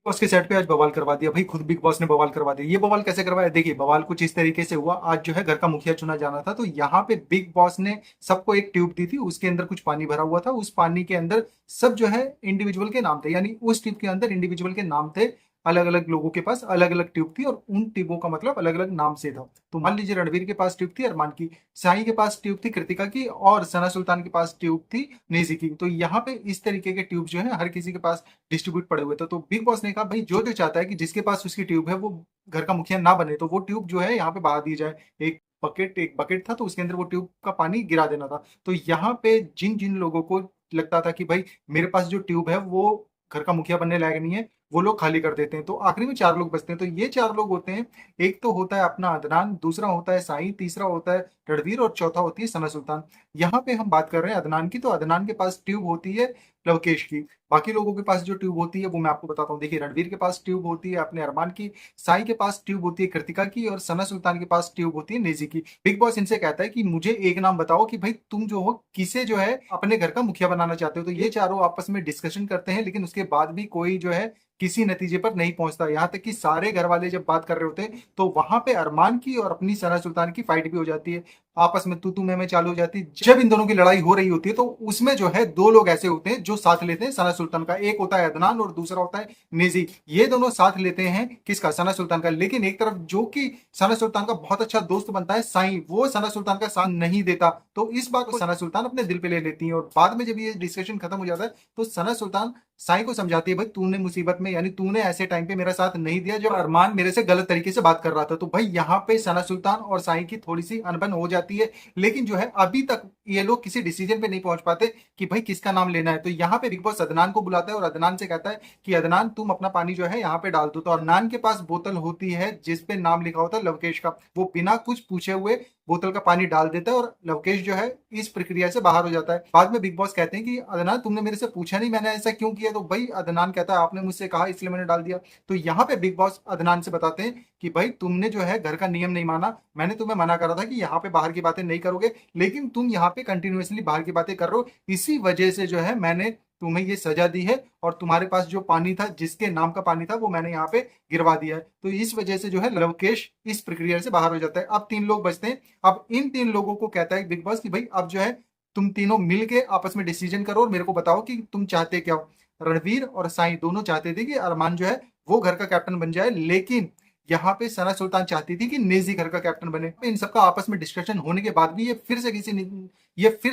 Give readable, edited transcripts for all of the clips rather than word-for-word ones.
Boss के set पे आज बवाल करवा दिया भाई, खुद बिग बॉस ने बवाल करवा दिया। ये बवाल कैसे करवाया? देखिए, बवाल कुछ इस तरीके से हुआ। आज जो है घर का मुखिया चुना जाना था, तो यहाँ पे बिग बॉस ने सबको एक ट्यूब दी थी, उसके अंदर कुछ पानी भरा हुआ था। उस पानी के अंदर सब जो है इंडिविजुअल के नाम थे, यानी उस ट्यूब के अंदर इंडिविजुअल के नाम थे। अलग अलग लोगों के पास अलग अलग ट्यूब थी, और उन ट्यूबों का मतलब अलग अलग नाम से था। तो मान लीजिए रणवीर के पास ट्यूब थी अरमान की, साई के पास ट्यूब थी कृतिका की, और सना सुल्तान के पास ट्यूब थी नेजी की। तो यहाँ पे इस तरीके के ट्यूब जो है हर किसी के पास डिस्ट्रीब्यूट पड़े हुए थे। तो बिग बॉस ने कहा भाई, जो जो चाहता है कि जिसके पास उसकी ट्यूब है वो घर का मुखिया ना बने, तो वो ट्यूब जो है यहाँ पे बहा दी जाए। एक बकेट था, तो उसके अंदर वो ट्यूब का पानी गिरा देना था। तो यहाँ पे जिन जिन लोगों को लगता था कि भाई मेरे पास जो ट्यूब है वो घर का मुखिया बनने लायक नहीं है, वो लोग खाली कर देते हैं। तो आखिरी में चार लोग बचते हैं। तो ये चार लोग होते हैं, एक तो होता है अपना अदनान, दूसरा होता है साई, तीसरा होता है रणवीर, और चौथा होती है सना सुल्तान। यहाँ पे हम बात कर रहे हैं अदनान की, तो अदनान के पास ट्यूब होती है लवकेश की। बाकी लोगों के पास जो ट्यूब होती है वो मैं आपको बताता हूँ। देखिए, रणवीर के पास ट्यूब होती है अपने अरमान की, साई के पास ट्यूब होती है कृतिका की, और सना सुल्तान के पास ट्यूब होती है नेजी की। बिग बॉस इनसे कहता है कि मुझे एक नाम बताओ कि भाई तुम जो हो किसे जो है अपने घर का मुखिया बनाना चाहते हो। तो ये चारों आपस में डिस्कशन करते हैं, लेकिन उसके बाद भी कोई जो है किसी नतीजे पर नहीं पहुंचता। यहाँ तक कि सारे घर वाले जब बात कर रहे होते हैं, तो वहां पे अरमान की और अपनी सना सुल्तान की फाइट भी हो जाती है। आपस में तू मैं चालू हो जाती है। जब इन दोनों की लड़ाई हो रही होती है, तो उसमें जो है दो लोग ऐसे होते हैं जो साथ लेते हैं सना सुल्तान का। एक होता है अदनान और दूसरा होता है निजी। ये दोनों साथ लेते हैं किसका? सना सुल्तान का। लेकिन एक तरफ जो कि सना सुल्तान का बहुत अच्छा दोस्त बनता है साई, वो सना सुल्तान का साथ नहीं देता। तो इस बात को सना सुल्तान अपने दिल पे ले लेती है, और बाद में जब ये डिस्कशन खत्म हो जाता है, तो सना सुल्तान साई को समझाती है भाई तूने मुसीबत में, यानी तूने ऐसे टाइम पे मेरा साथ नहीं दिया जब अरमान मेरे से गलत तरीके से बात कर रहा था। तो भाई यहाँ पे सना सुल्तान और साई की थोड़ी सी अनबन हो जाती है। लेकिन जो है अभी तक ये लोग किसी डिसीजन पे नहीं पहुंच पाते कि भाई किसका नाम लेना है। तो यहाँ पे बिग बॉस अदनान को बुलाता है और अदनान से कहता है कि अदनान तुम अपना पानी जो है यहाँ पे डाल दो। तो अदनान के पास बोतल होती है जिसपे नाम लिखा होता है लवकेश का। वो बिना कुछ पूछे हुए बोतल का पानी डाल देता है, और लवकेश जो है इस प्रक्रिया से बाहर हो जाता है। बाद में बिग बॉस कहते हैं कि अदनान तुमने मेरे से पूछा नहीं मैंने ऐसा क्यों किया। तो भाई अदनान कहता है आपने मुझसे कहा इसलिए मैंने डाल दिया। तो यहाँ पे बिग बॉस अदनान से बताते हैं कि भाई तुमने जो है घर का नियम नहीं माना। मैंने तुम्हें मना करा था कि यहाँ पे बाहर की बातें नहीं करोगे, लेकिन तुम यहाँ पे कंटिन्यूअसली बाहर की बातें कर रहे हो। इसी वजह से जो है मैंने तुम्हें ये सजा दी है, और तुम्हारे पास जो पानी था जिसके नाम का पानी था वो मैंने यहाँ पे गिरवा दिया है। तो इस वजह से जो है लवकेश इस प्रक्रिया से बाहर हो जाता है। अब तीन लोग बचते हैं। अब इन तीन लोगों को कहता है बिग बॉस कि भाई अब जो है तुम तीनों मिल के आपस में डिसीजन करो और मेरे को बताओ कि तुम चाहते क्या हो। रणवीर और साईं दोनों चाहते थे कि अरमान जो है वो घर का कैप्टन बन जाए, लेकिन यहाँ पे सना सुल्तान चाहती थी कि नेजी घर का कैप्टन बने। इन सबका आपस में डिस्कशन होने के बाद भी ये फिर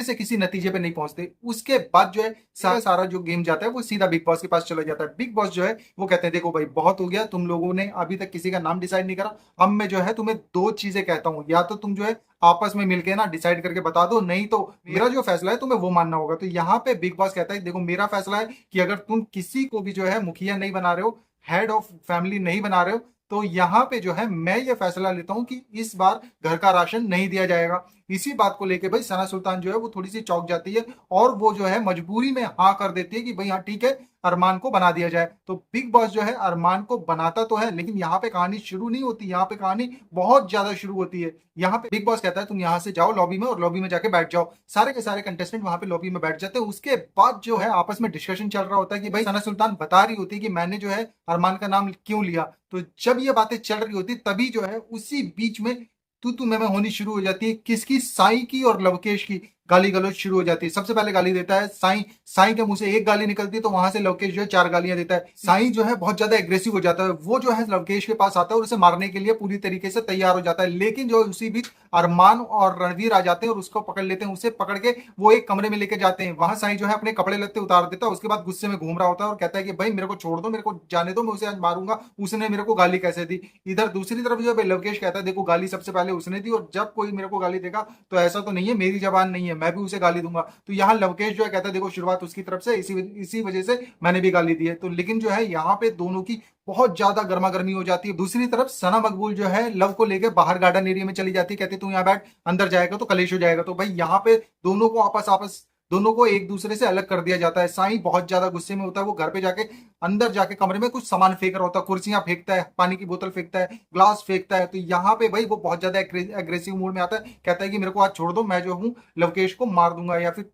से किसी नतीजे पे नहीं पहुंचते। उसके बाद जो है सारा सारा जो गेम जाता है वो सीधा बिग बॉस के पास चला जाता है। बिग बॉस जो है वो कहते हैं देखो भाई बहुत हो गया, तुम लोगों ने अभी तक किसी का नाम डिसाइड नहीं करा। अब मैं जो है तुम्हें दो चीजें कहता हूँ, या तो तुम जो है आपस में मिलके ना डिसाइड करके बता दो, नहीं तो मेरा जो फैसला है तुम्हें वो मानना होगा। तो यहाँ पे बिग बॉस कहता है देखो मेरा फैसला है कि अगर तुम किसी को भी जो है मुखिया नहीं बना रहे हो, हेड ऑफ फैमिली नहीं बना रहे हो, तो यहाँ पे जो है मैं ये फैसला लेता हूँ कि इस बार घर का राशन नहीं दिया जाएगा। इसी बात को लेके भाई सना सुल्तान जो है वो थोड़ी सी चौंक जाती है, और वो जो है मजबूरी में हाँ कर देती है कि भाई हाँ ठीक है अरमान को बना दिया जाए। तो बिग बॉस जो है अरमान को बनाता तो है, लेकिन यहाँ पे कहानी शुरू नहीं होती, यहाँ पे कहानी बहुत ज्यादा शुरू होती है। यहाँ पे बिग बॉस कहता है तुम यहाँ से जाओ लॉबी में, और लॉबी में जाके बैठ जाओ। सारे के सारे कंटेस्टेंट वहां पे लॉबी में बैठ जाते हैं। उसके बाद जो है आपस में डिस्कशन चल रहा होता है कि भाई सना सुल्तान बता रही होती है कि मैंने जो है अरमान का नाम क्यों लिया। तो जब ये बातें चल रही होती तभी जो है उसी बीच में तू मैं होनी शुरू हो जाती है। किसकी? साई की और लवकेश की गाली गलौज शुरू हो जाती है। सबसे पहले गाली देता है साई। साई के मुंह से एक गाली निकलती है, तो वहां से लवकेश जो है चार गालियां देता है। साई जो है बहुत ज्यादा एग्रेसिव हो जाता है, वो जो है लवकेश के पास आता है और उसे मारने के लिए पूरी तरीके से तैयार हो जाता है। लेकिन जो उसी बीच अरमान और रणवीर आ जाते हैं और उसको पकड़ लेते हैं। उसे पकड़ के वो एक कमरे में लेके जाते हैं। वहां साई जो है अपने कपड़े लत्ते उतार देता है। उसके बाद गुस्से में घूम रहा होता है और कहता है कि भाई मेरे को छोड़ दो, मेरे को जाने दो, मैं उसे आज मारूंगा, उसने मेरे को गाली कैसे दी। इधर दूसरी तरफ जो है लवकेश कहता है देखो गाली सबसे पहले उसने दी, और जब कोई मेरे को गाली देगा तो ऐसा तो नहीं है मेरी जबान नहीं है, मैं भी उसे गाली दूंगा। तो यहाँ लवकेश जो है कहता है देखो शुरुआत उसकी तरफ से, इसी वजह से मैंने भी गाली दी है। तो लेकिन जो है यहाँ पे दोनों की बहुत ज्यादा गर्मा गर्मी हो जाती है। दूसरी तरफ सना मकबूल जो है लव को लेकर बाहर गार्डन एरिया में चली जाती है, कहती तू यहाँ बैठ, अंदर जाएगा तो कलेश हो जाएगा। तो भाई यहाँ पे दोनों को आपस आपस दोनों को एक दूसरे से अलग कर दिया जाता है। साईं बहुत ज्यादा गुस्से में होता है, वो घर पे जाके अंदर जाके कमरे में कुछ सामान फेंक रहा होता है, कुर्सियां फेंकता है, पानी की बोतल फेंकता है, ग्लास फेंकता है। तो यहाँ पे भाई वो बहुत ज्यादा एग्रेसिव मूड में आता है, कहता है कि मेरे को आज छोड़ दो, मैं जो हूँ लवकेश को मार दूंगा या फिर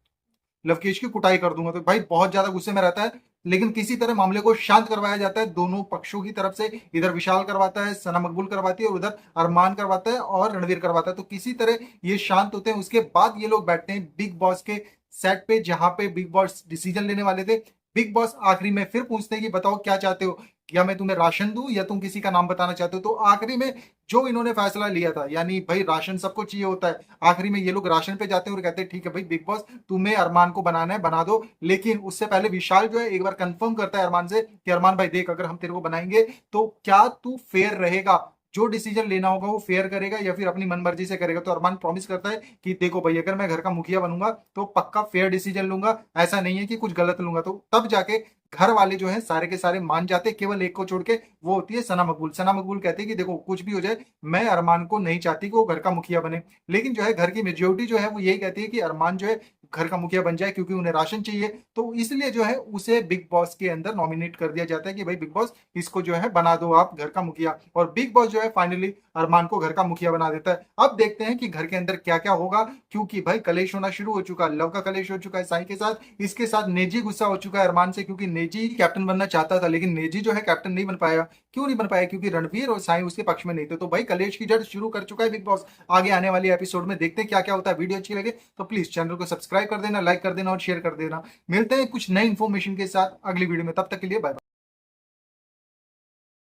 लवकेश की कुटाई कर दूंगा। तो भाई बहुत ज्यादा गुस्से में रहता है। लेकिन किसी तरह मामले को शांत करवाया जाता है दोनों पक्षों की तरफ से। इधर विशाल करवाता है, सना मकबूल करवाती है, और उधर अरमान करवाता है और रणवीर करवाता है। तो किसी तरह ये शांत होते हैं। उसके बाद ये लोग बैठते हैं बिग बॉस के सेट पे, जहां पे बिग बॉस डिसीजन लेने वाले थे। बिग बॉस आखिरी में फिर पूछते हैं कि बताओ क्या चाहते हो, या मैं तुम्हें राशन दूं या तुम किसी का नाम बताना चाहते हो। तो आखिरी में जो इन्होंने फैसला लिया था, यानी भाई राशन सबको चाहिए होता है, आखिरी में ये लोग राशन पे जाते हैं और कहते हैं ठीक है भाई बिग बॉस, तुम्हें अरमान को बनाना है बना दो। लेकिन उससे पहले विशाल जो है एक बार कंफर्म करता है अरमान से कि अरमान भाई देख, अगर हम तेरे को बनाएंगे तो क्या तू फेयर रहेगा, जो डिसीजन लेना होगा वो फेयर करेगा या फिर अपनी मनमर्जी से करेगा। तो अरमान प्रॉमिस करता है कि देखो भाई, अगर मैं घर का मुखिया बनूंगा तो पक्का फेयर डिसीजन लूंगा, ऐसा नहीं है कि कुछ गलत लूंगा। तो तब जाके घर वाले जो है सारे के सारे मान जाते हैं, केवल एक को छोड़ के, वो होती है सना मकबूल। सना मकबूल कहती है कि देखो कुछ भी हो जाए, मैं अरमान को नहीं चाहती कि वो घर का मुखिया बने। लेकिन जो है घर की मेजोरिटी जो है वो यही कहती है कि अरमान जो है घर का मुखिया बन जाए, क्योंकि उन्हें राशन चाहिए। तो इसलिए जो है उसे बिग बॉस के अंदर नॉमिनेट कर दिया जाता है कि भाई बिग बॉस, इसको जो है बना दो आप घर का मुखिया। और बिग बॉस जो है फाइनली अरमान को घर का मुखिया बना देता है। अब देखते हैं कि घर के अंदर क्या क्या होगा, क्योंकि भाई कलेश होना शुरू हो चुका है। लव का कलेश हो चुका है साई के साथ, इसके साथ नेजी गुस्सा हो चुका है अरमान से, क्योंकि नेजी कैप्टन बनना चाहता था लेकिन नेजी जो है कैप्टन नहीं बन पाया। क्यों नहीं बन पाया? क्योंकि रणवीर और साई उसके पक्ष में नहीं थे। तो भाई कलेश की जड़ शुरू कर चुका है बिग बॉस। आगे आने वाली एपिसोड में देखते हैं क्या क्या होता है। वीडियो अच्छी लगे तो प्लीज चैनल को सब्सक्राइब कर देना, लाइक कर देना और शेयर कर देना। मिलते हैं कुछ नई इन्फॉर्मेशन के साथ अगली वीडियो में, तब तक के लिए बाय।